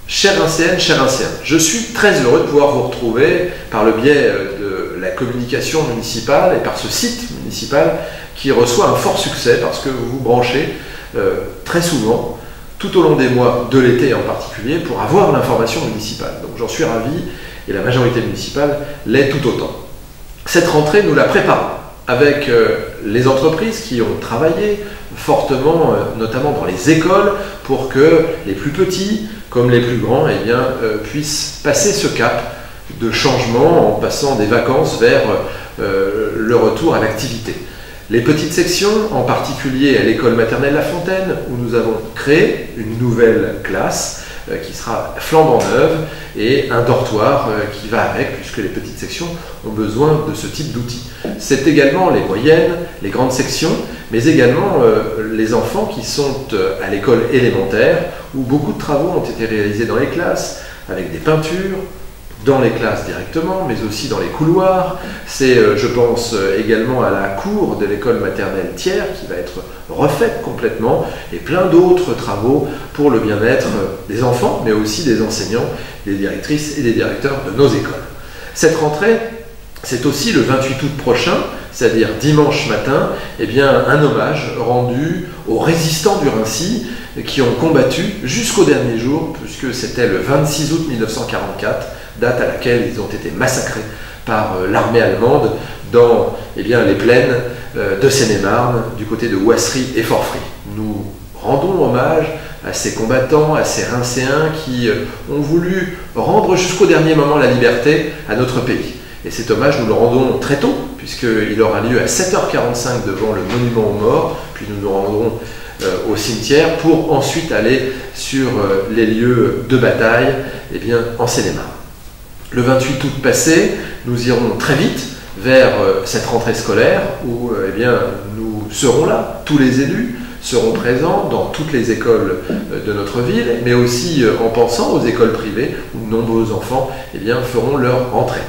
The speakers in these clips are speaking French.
Chers Rincéennes, chers Rincéens, je suis très heureux de pouvoir vous retrouver par le biais de la communication municipale et par ce site municipal qui reçoit un fort succès parce que vous vous branchez très souvent, tout au long des mois de l'été en particulier, pour avoir l'information municipale. Donc j'en suis ravi et la majorité municipale l'est tout autant. Cette rentrée, nous la préparons avec les entreprises qui ont travaillé fortement, notamment dans les écoles, pour que les plus petits comme les plus grands puissent passer ce cap de changement en passant des vacances vers le retour à l'activité. Les petites sections, en particulier à l'école maternelle La Fontaine, où nous avons créé une nouvelle classe qui sera flambant neuve et un dortoir qui va avec, puisque les petites sections ont besoin de ce type d'outils. C'est également les moyennes, les grandes sections, mais également les enfants qui sont à l'école élémentaire, où beaucoup de travaux ont été réalisés dans les classes, avec des peintures, dans les classes directement, mais aussi dans les couloirs. C'est, je pense, également à la cour de l'école maternelle Thiers, qui va être refaite complètement, et plein d'autres travaux pour le bien-être des enfants, mais aussi des enseignants, des directrices et des directeurs de nos écoles. Cette rentrée, c'est aussi le 28 août prochain, c'est-à-dire dimanche matin, un hommage rendu aux résistants du Raincy qui ont combattu jusqu'au dernier jour, puisque c'était le 26 août 1944, date à laquelle ils ont été massacrés par l'armée allemande dans les plaines de Seine-et-Marne, du côté de Ouassery et Forfry. Nous rendons hommage à ces combattants, à ces Rincéens qui ont voulu rendre jusqu'au dernier moment la liberté à notre pays. Et cet hommage, nous le rendons très tôt, puisqu'il aura lieu à 7h45 devant le monument aux morts, puis nous nous rendrons au cimetière pour ensuite aller sur les lieux de bataille en Seine-et-Marne. Le 28 août passé, nous irons très vite vers cette rentrée scolaire où nous serons là, tous les élus seront présents dans toutes les écoles de notre ville, mais aussi en pensant aux écoles privées où de nombreux enfants feront leur rentrée.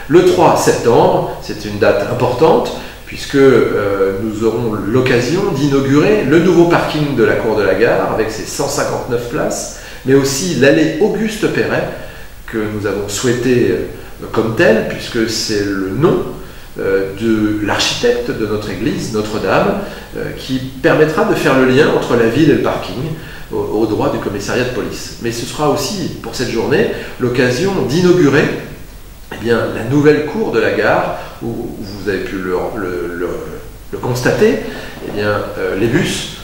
Le 3 septembre, c'est une date importante, puisque nous aurons l'occasion d'inaugurer le nouveau parking de la cour de la gare avec ses 159 places, mais aussi l'allée Auguste Perret, que nous avons souhaité comme tel, puisque c'est le nom de l'architecte de notre église, Notre-Dame, qui permettra de faire le lien entre la ville et le parking, au droit du commissariat de police. Mais ce sera aussi, pour cette journée, l'occasion d'inaugurer la nouvelle cour de la gare, où vous avez pu le constater, les bus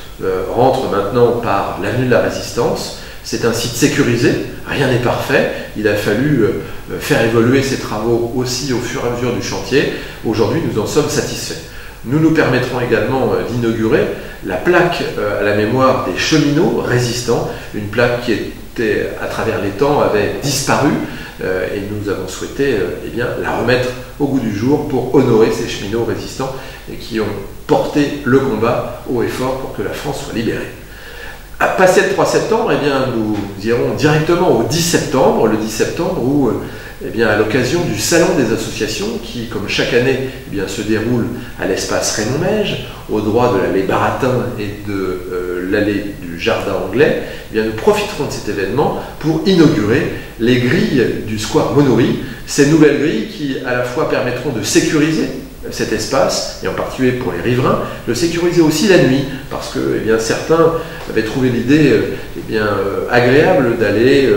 rentrent maintenant par l'avenue de la Résistance. C'est un site sécurisé, rien n'est parfait, il a fallu faire évoluer ces travaux aussi au fur et à mesure du chantier. Aujourd'hui, nous en sommes satisfaits. Nous permettrons également d'inaugurer la plaque à la mémoire des cheminots résistants, une plaque qui était, à travers les temps, avait disparu, et nous avons souhaité la remettre au goût du jour pour honorer ces cheminots résistants et qui ont porté le combat haut et fort pour que la France soit libérée. Passé le 3 septembre, nous irons directement au 10 septembre, le 10 septembre où, à l'occasion du Salon des associations, qui, comme chaque année, se déroule à l'espace Raymond-Mège, au droit de l'allée Baratin et de l'allée du Jardin Anglais, nous profiterons de cet événement pour inaugurer les grilles du square Monory, ces nouvelles grilles qui, à la fois, permettront de sécuriser cet espace, et en particulier pour les riverains, de sécuriser aussi la nuit, parce que certains avaient trouvé l'idée agréable d'aller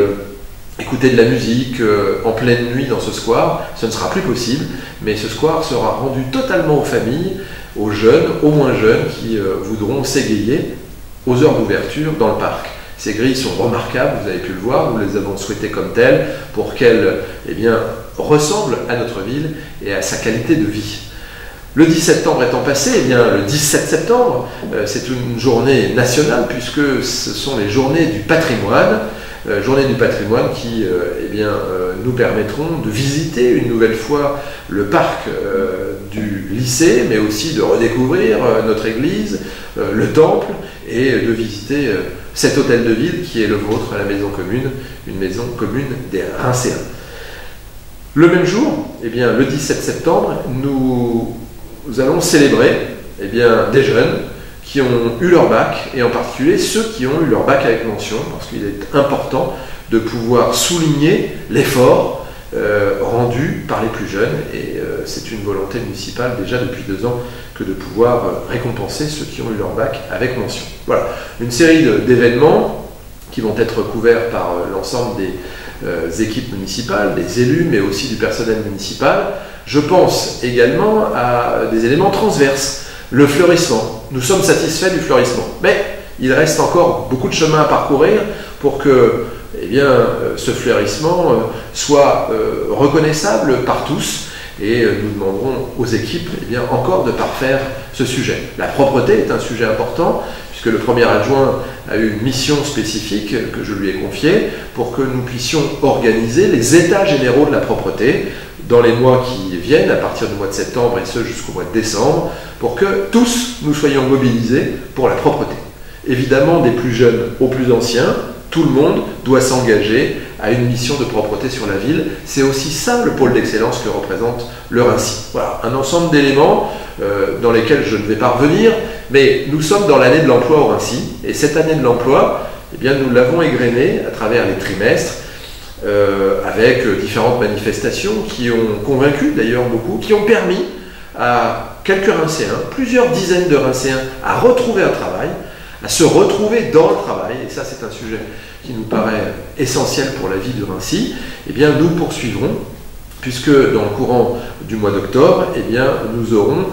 écouter de la musique en pleine nuit dans ce square. Ce ne sera plus possible, mais ce square sera rendu totalement aux familles, aux jeunes, aux moins jeunes, qui voudront s'égayer aux heures d'ouverture dans le parc. Ces grilles sont remarquables, vous avez pu le voir, nous les avons souhaitées comme telles pour qu'elles ressemblent à notre ville et à sa qualité de vie. Le 10 septembre étant passé, le 17 septembre, c'est une journée nationale puisque ce sont les journées du patrimoine, qui nous permettront de visiter une nouvelle fois le parc du lycée, mais aussi de redécouvrir notre église, le temple, et de visiter cet hôtel de ville qui est le vôtre, la maison commune, une maison commune des Rincéens. Le même jour, le 17 septembre, nous allons célébrer des jeunes qui ont eu leur bac, et en particulier ceux qui ont eu leur bac avec mention, parce qu'il est important de pouvoir souligner l'effort rendu par les plus jeunes. Et c'est une volonté municipale déjà depuis 2 ans que de pouvoir récompenser ceux qui ont eu leur bac avec mention. Voilà, une série d'événements qui vont être couverts par l'ensemble des équipes municipales, des élus, mais aussi du personnel municipal. Je pense également à des éléments transverses. Le fleurissement. Nous sommes satisfaits du fleurissement, mais il reste encore beaucoup de chemin à parcourir pour que ce fleurissement soit reconnaissable par tous. Et nous demanderons aux équipes encore de parfaire ce sujet. La propreté est un sujet important, puisque le premier adjoint a eu une mission spécifique que je lui ai confiée pour que nous puissions organiser les états généraux de la propreté dans les mois qui viennent, à partir du mois de septembre et ce jusqu'au mois de décembre, pour que tous nous soyons mobilisés pour la propreté. Évidemment, des plus jeunes aux plus anciens, tout le monde doit s'engager à une mission de propreté sur la ville. C'est aussi ça le pôle d'excellence que représente le Rincy. Voilà, un ensemble d'éléments dans lesquels je ne vais pas revenir, mais nous sommes dans l'année de l'emploi au Rincy, et cette année de l'emploi, nous l'avons égrenée à travers les trimestres, avec différentes manifestations qui ont convaincu d'ailleurs beaucoup, qui ont permis à quelques Rincéens, plusieurs dizaines de Rincéens, à retrouver un travail, à se retrouver dans le travail, et ça c'est un sujet qui nous paraît essentiel pour la vie de Rincy. Nous poursuivrons, puisque dans le courant du mois d'octobre, nous aurons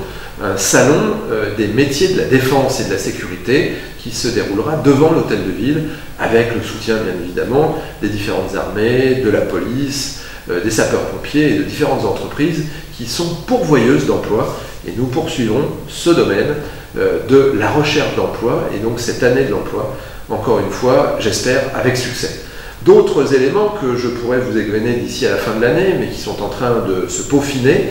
un salon des métiers de la défense et de la sécurité qui se déroulera devant l'hôtel de ville, avec le soutien bien évidemment des différentes armées, de la police, des sapeurs-pompiers et de différentes entreprises qui sont pourvoyeuses d'emplois. Et nous poursuivrons ce domaine de la recherche d'emploi, et donc cette année de l'emploi, encore une fois, j'espère, avec succès. D'autres éléments que je pourrais vous égrener d'ici à la fin de l'année, mais qui sont en train de se peaufiner,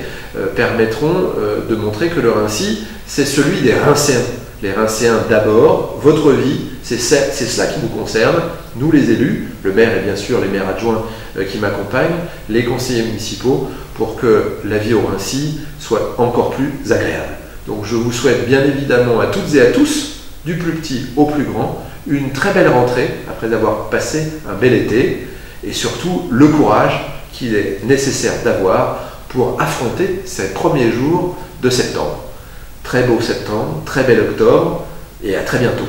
permettront de montrer que le Rincy, c'est celui des Rincéens. Les Rincéens d'abord, votre vie, c'est cela qui nous concerne, nous les élus, le maire et bien sûr les maires adjoints qui m'accompagnent, les conseillers municipaux, pour que la vie au Rincy soit encore plus agréable. Donc je vous souhaite bien évidemment à toutes et à tous, du plus petit au plus grand, une très belle rentrée après avoir passé un bel été, et surtout le courage qu'il est nécessaire d'avoir pour affronter ces premiers jours de septembre. Très beau septembre, très bel octobre, et à très bientôt.